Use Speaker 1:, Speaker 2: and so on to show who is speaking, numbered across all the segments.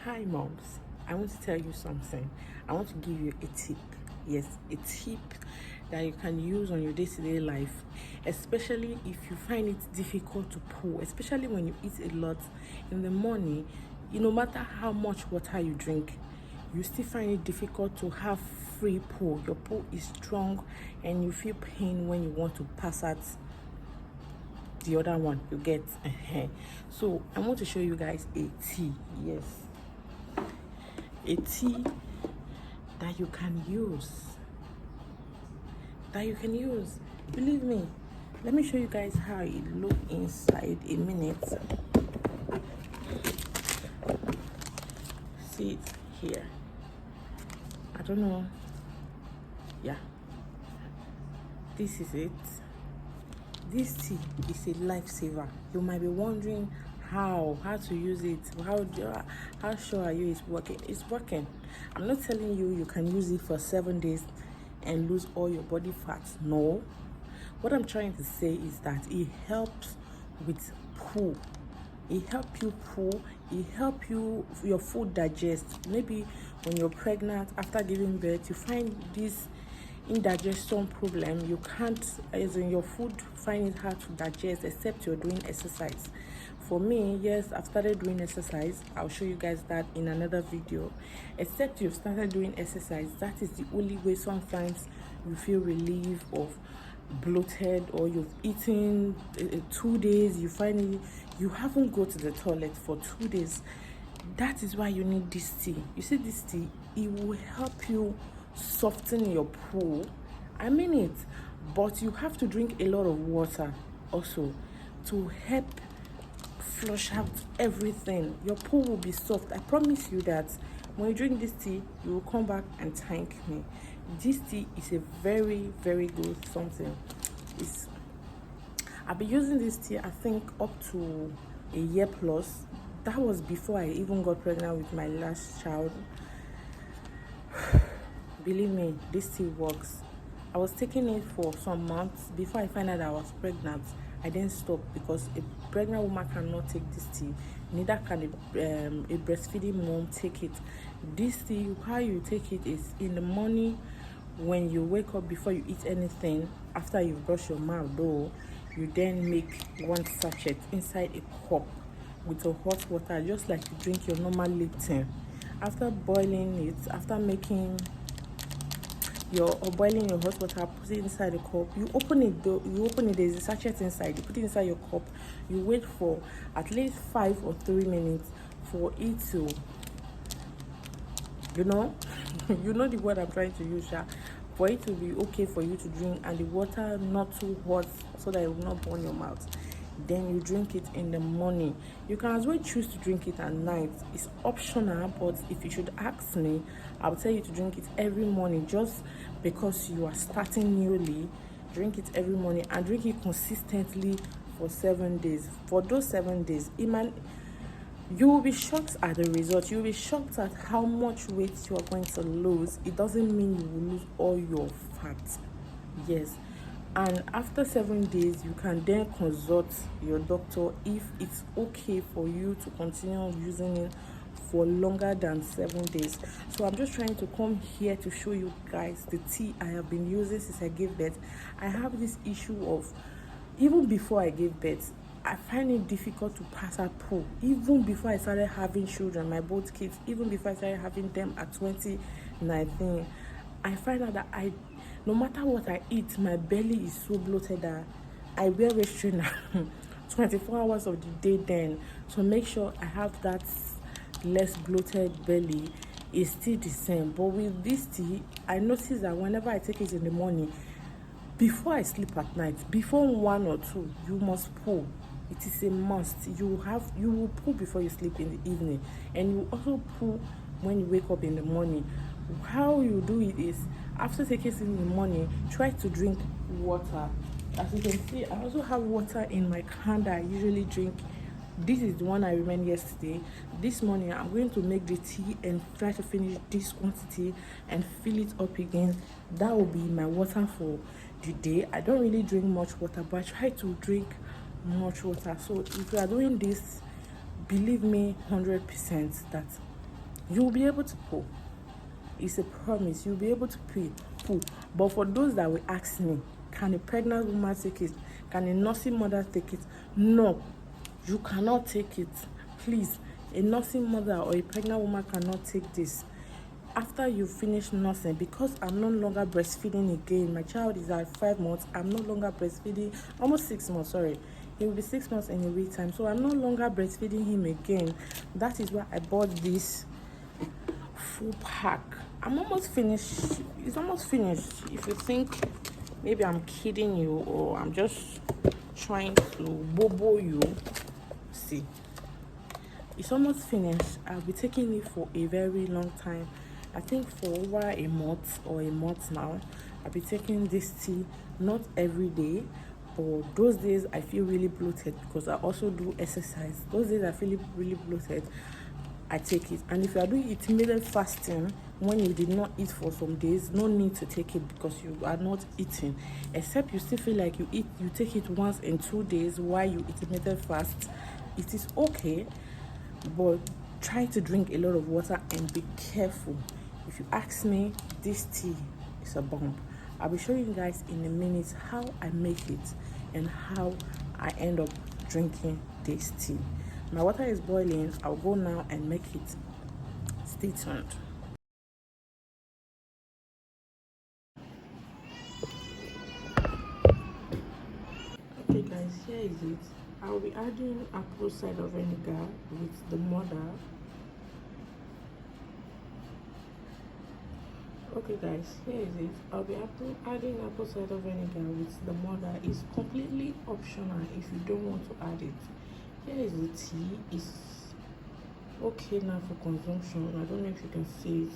Speaker 1: Hi moms, I want to tell you something. I want to give you a tip. Yes, a tip that you can use on your day-to-day life, especially if you find it difficult to poo, especially when you eat a lot in the morning. No matter how much water you drink, you still find it difficult to have free poo. Your poo is strong and you feel pain when you want to pass out the other one. You get so I want to show you guys a tea. Yes, a tea that you can use, believe me. Let me show you guys how it look inside a minute. See it here. I don't know. Yeah, this is it. This tea is a lifesaver. You might be wondering how to use it. How sure are you it's working? It's working. I'm not telling you can use it for 7 days and lose all your body fats. No. What I'm trying to say is that it helps with poo. It helps you poo. It helps your food digest. Maybe when you're pregnant, after giving birth, you find this indigestion problem. You can't, as in your food, find it hard to digest except you're doing exercise. For me, yes, I've started doing exercise. I'll show you guys that in another video. Except you've started doing exercise, that is the only way sometimes you feel relief of bloated, or you've eaten 2 days, you find it, you haven't go to the toilet for 2 days. That is why you need this tea. You see, this tea, it will help you soften your poo. I mean it. But you have to drink a lot of water also to help flush out everything. Your poo will be soft. I promise you that when you drink this tea, you will come back and thank me. This tea is a very, very good something. I've been using this tea, I think, up to a year plus. That was before I even got pregnant with my last child. Believe me, this tea works. I was taking it for some months before I found out I was pregnant. I didn't stop because a pregnant woman cannot take this tea. Neither can a breastfeeding mom take it. This tea, how you take it is in the morning when you wake up, before you eat anything, after you brush your mouth though, you then make 1 sachet inside a cup with a hot water, just like you drink your normal Lipton. After boiling it, after making boiling your hot water, put it inside the cup. You open it though, there's a sachet inside. You put it inside your cup. You wait for at least 5 or 3 minutes for it to, you know the word I'm trying to use, for it to be okay for you to drink, and the water not too hot so that it will not burn your mouth. Then you drink it in the morning. You can as well choose to drink it at night. It's optional, but if you should ask me, I'll tell you to drink it every morning, just because you are starting newly. Drink it every morning and drink it consistently for 7 days. For those 7 days, you will be shocked at the result. You will be shocked at how much weight you are going to lose. It doesn't mean you will lose all your fat. Yes. And after 7 days, you can then consult your doctor if it's okay for you to continue using it for longer than 7 days. So I'm just trying to come here to show you guys the tea I have been using since I gave birth. I have this issue of, even before I gave birth, I find it difficult to pass out poo. Even before I started having children, my both kids, even before I started having them at 2019, I find out that no matter what I eat, my belly is so bloated that I wear restrainer 24 hours of the day then to make sure I have that less bloated belly. Is still the same. But with this tea, I notice that whenever I take it in the morning, before I sleep at night, before 1 or 2, you must poo. It is a must. You will poo before you sleep in the evening, and you also poo when you wake up in the morning. How you do it is, after taking it in the morning, try to drink water. As you can see, I also have water in my can that I usually drink. This is the one I remember yesterday. This morning I'm going to make the tea and try to finish this quantity and fill it up again. That will be my water for the day. I don't really drink much water, but I try to drink much water. So if you are doing this, believe me 100% that you'll be able to pull. It's a promise. You'll be able to pull. But for those that will ask me, can a pregnant woman take it? Can a nursing mother take it? No, you cannot take it. Please, a nursing mother or a pregnant woman cannot take this. After you finish nursing, because I'm no longer breastfeeding again, my child is at 5 months, I'm no longer breastfeeding, almost 6 months, sorry. It will be 6 months in a week time, so I'm no longer breastfeeding him again. That is why I bought this full pack. I'm almost finished. It's almost finished. If you think maybe I'm kidding you or I'm just trying to bobo you, see, it's almost finished. I'll be taking it for a very long time. I think for over a month or a month now. I'll be taking this tea, not every day, but those days I feel really bloated because I also do exercise. Those days I feel really bloated, I take it. And if you are doing intermittent fasting, when you did not eat for some days, no need to take it because you are not eating, except you still feel like you take it once in 2 days while you intermittent fast. It is okay, but try to drink a lot of water and be careful. If you ask me, this tea is a bomb. I'll be showing you guys in a minute how I make it and how I end up drinking this tea. My water is boiling. I'll go now and make it. Stay tuned. Okay guys, here is it. I'll be adding apple cider vinegar with the mother. Okay guys, here is it. I'll be adding apple cider vinegar with the mother. It's completely optional if you don't want to add it. Here is the tea. It's okay now for consumption. I don't know if you can see it,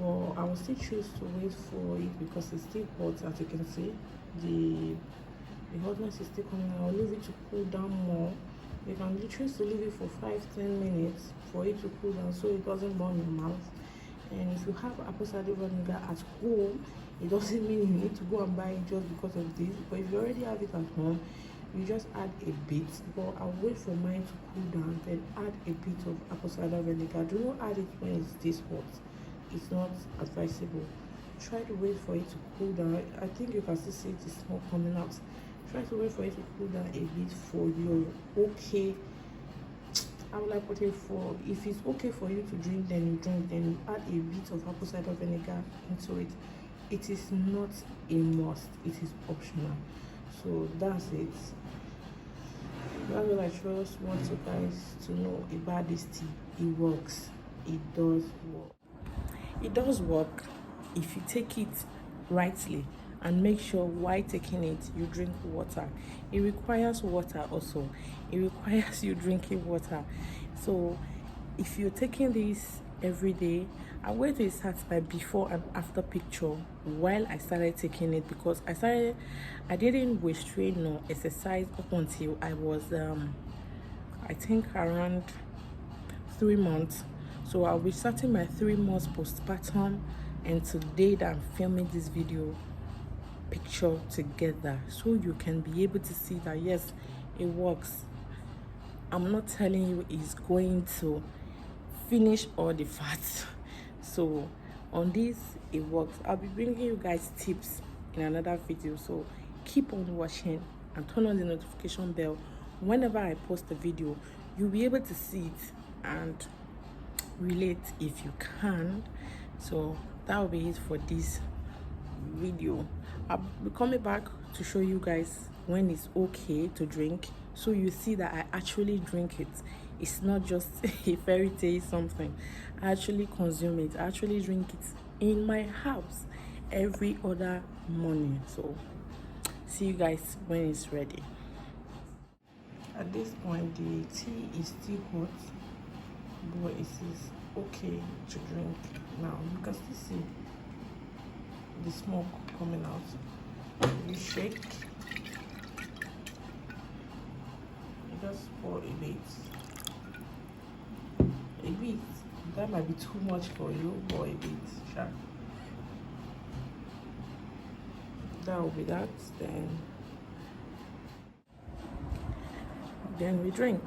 Speaker 1: but I will still choose to wait for it because it's still hot. As you can see, the hotness is still coming. I'll leave it to cool down more. You can choose to leave it for 5-10 minutes for it to cool down so it doesn't burn your mouth. And if you have apple cider vinegar at home, it doesn't mean you need to go and buy it just because of this. But if you already have it at home, you just add a bit. But I'll wait for mine to cool down, then add a bit of apple cider vinegar. Do not add it when it's this hot. It's not advisable. Try to wait for it to cool down. I think you can still see the smoke coming out. Try to wait for it to cool down a bit for your okay. I would like put it for, if it's okay for you to drink, then you drink, then you add a bit of apple cider vinegar into it. It is not a must, it is optional. So that's it. That's what I just want you guys to know about this tea. It works. It does work. It does work if you take it rightly, and make sure while taking it you drink water. It requires water also. It requires you drinking water. So if you're taking this every day, I'm going to start my before and after picture while I started taking it, because I didn't weight train nor exercise up until I was I think around 3 months. So I'll be starting my 3 months postpartum, and today that I'm filming this video picture together so you can be able to see that yes, it works. I'm not telling you it's going to finish all the fats. So on this, it works. I'll be bringing you guys tips in another video, so keep on watching and turn on the notification bell. Whenever I post a video, you'll be able to see it and relate if you can. So that will be it for this video. I'll be coming back to show you guys when it's okay to drink, so you see that I actually drink it. It's not just a fairy tale something. I actually consume it. I actually drink it in my house every other morning. So see you guys when it's ready. At this point, the tea is still hot, but it is okay to drink now. You can still see the smoke coming out. You shake, you just pour a bit. That might be too much for you, or a bit. Sure. That will be that. Then we drink.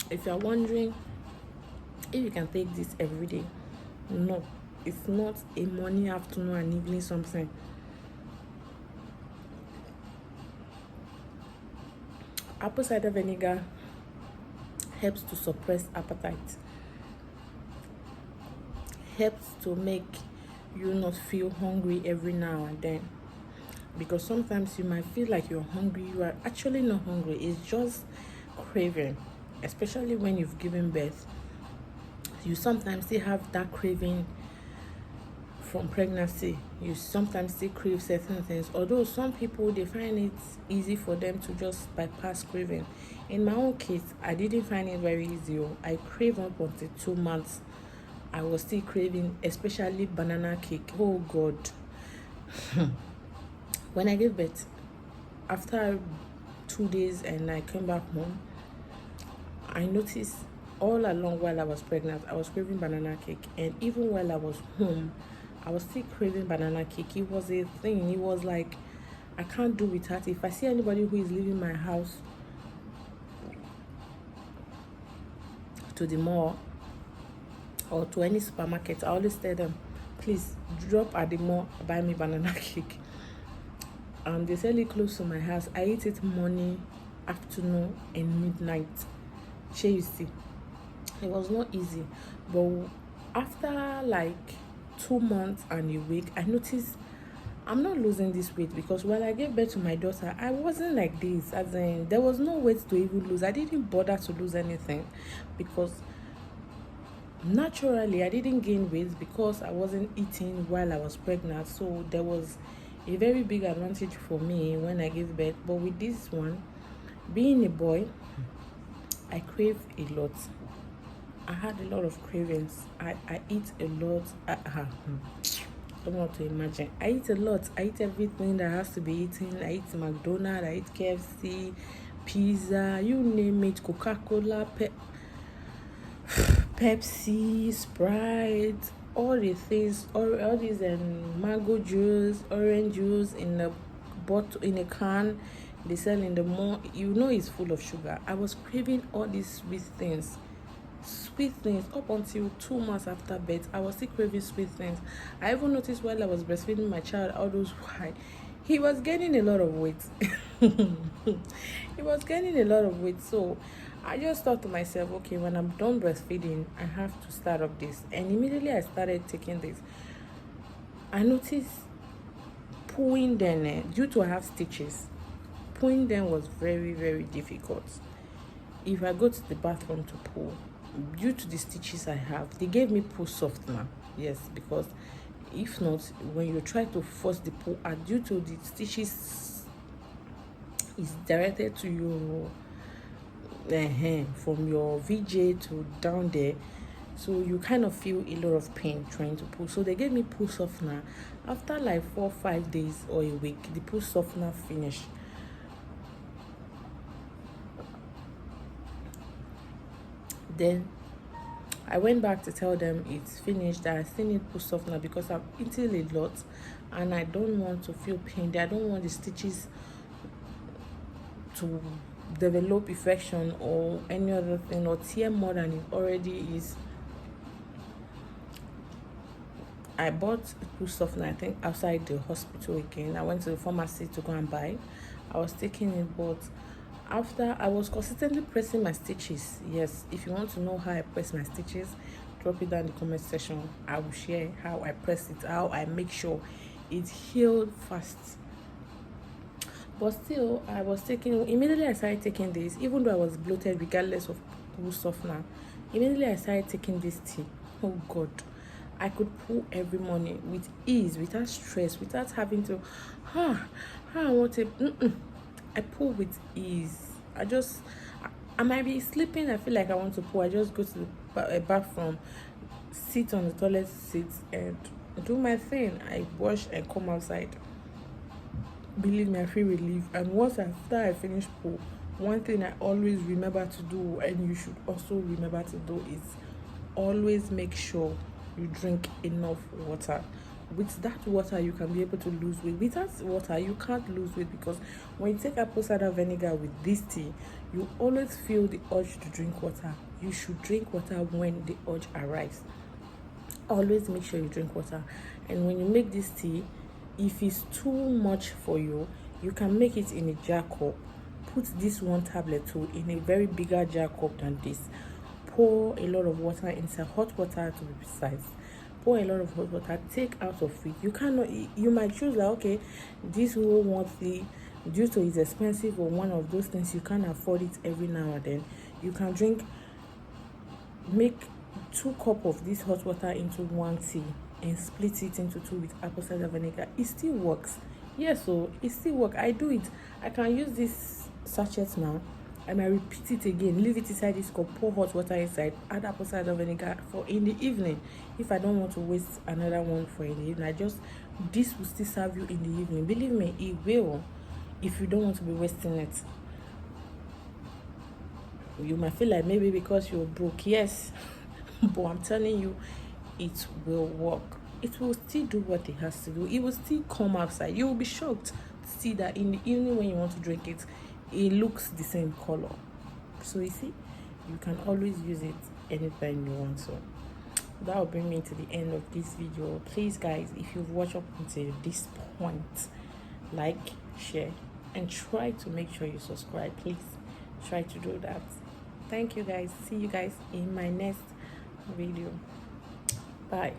Speaker 1: If you're wondering if you can take this every day, no, it's not a morning, afternoon, and evening something. Apple cider vinegar helps to suppress appetite, helps to make you not feel hungry every now and then, because sometimes you might feel like you're hungry. You are actually not hungry, it's just craving. Especially when you've given birth, you sometimes still have that craving from pregnancy. You sometimes still crave certain things, although some people, they find it easy for them to just bypass craving. In my own case, I didn't find it very easy. I crave up until 2 months. I was still craving, especially banana cake. Oh God. When I gave birth, after 2 days and I came back home, I noticed all along while I was pregnant, I was craving banana cake. And even while I was home, I was still craving banana cake. It was a thing. It was like, I can't do without it. If I see anybody who is leaving my house to the mall or to any supermarket, I always tell them, please drop at the mall, buy me banana cake. They sell it close to my house. I eat it morning, afternoon, and midnight. Shey you see, it was not easy. But after like 2 months and a week, I noticed I'm not losing this weight, because when I gave birth to my daughter, I wasn't like this. As in, there was no weight to even lose. I didn't bother to lose anything, because naturally I didn't gain weight because I wasn't eating while I was pregnant. So there was a very big advantage for me when I gave birth. But with this one, being a boy, I crave a lot. I had a lot of cravings. I eat a lot. Don't want to imagine. I eat a lot. I eat everything that has to be eaten. I eat McDonald's, I eat KFC, pizza, you name it, Coca-Cola, Pepsi, Sprite, all the things, all these mango juice, orange juice in a bottle, in a can, they sell in the mall. You know it's full of sugar. I was craving all these sweet things up until 2 months after birth. I was still craving sweet things. I even noticed while I was breastfeeding my child, all those why he was gaining a lot of weight. He was gaining a lot of weight. So I just thought to myself, okay, when I'm done breastfeeding, I have to start up this. And immediately I started taking this, I noticed pooing them, due to I have stitches, pooing them was very, very difficult. If I go to the bathroom to poo, due to the stitches I have, they gave me poo softener. Yes, because if not, when you try to force the poo out, due to the stitches is directed to your from your VJ to down there, so you kind of feel a lot of pain trying to poo. So they gave me poo softener. After like 4 or 5 days or a week, the poo softener finished. Then I went back to tell them it's finished, that I still need poo softener because I've eaten a lot and I don't want to feel pain. I don't want the stitches to develop infection or any other thing, or tear more than it already is. I bought poo softener, I think, outside the hospital again. I went to the pharmacy to go and buy. I was taking it, but after I was consistently pressing my stitches. Yes, if you want to know how I press my stitches, drop it down in the comment section. I will share how I press it, how I make sure it healed fast. But still, I was taking, immediately I started taking this, even though I was bloated regardless of poo softener. Immediately I started taking this tea. Oh God, I could poo every morning with ease, without stress, without having to I want to I poo with ease. I might be sleeping, I feel like I want to poo, I just go to the bathroom, sit on the toilet seat and do my thing. I wash and come outside. Believe me, I feel relief. And once after I finish poo, one thing I always remember to do, and you should also remember to do, is always make sure you drink enough water. with that water you can be able to lose weight. Without water you can't lose weight, because when you take apple cider vinegar with this tea, you always feel the urge to drink water. You should drink water when the urge arrives. Always make sure you drink water. And when you make this tea, if it's too much for you, you can make it in a jar cup. Put this 1 tablet too in a very bigger jar cup than this. Pour a lot of water inside, hot water to be precise. Pour a lot of hot water, take out of it. You cannot, you might choose like, okay, this whole monthly, due to it's expensive or one of those things, you can't afford it every now and then. You can drink, make 2 cups of this hot water into 1 tea and split it into 2 with apple cider vinegar. It still works. Yes, so it still works. I do it. I can use this sachet now and I repeat it again, leave it inside this cup, pour hot water inside, add apple cider vinegar for in the evening. If I don't want to waste another one for in the evening, this will still serve you in the evening. Believe me, it will, if you don't want to be wasting it. You might feel like maybe because you're broke, yes, but I'm telling you, it will work. It will still do what it has to do. It will still come outside. You will be shocked to see that in the evening when you want to drink it, it looks the same color. So you see, you can always use it anytime you want to. That will bring me to the end of this video. Please guys, if you've watched up until this point, like, share, and try to make sure you subscribe. Please try to do that. Thank you guys. See you guys in my next video. Bye.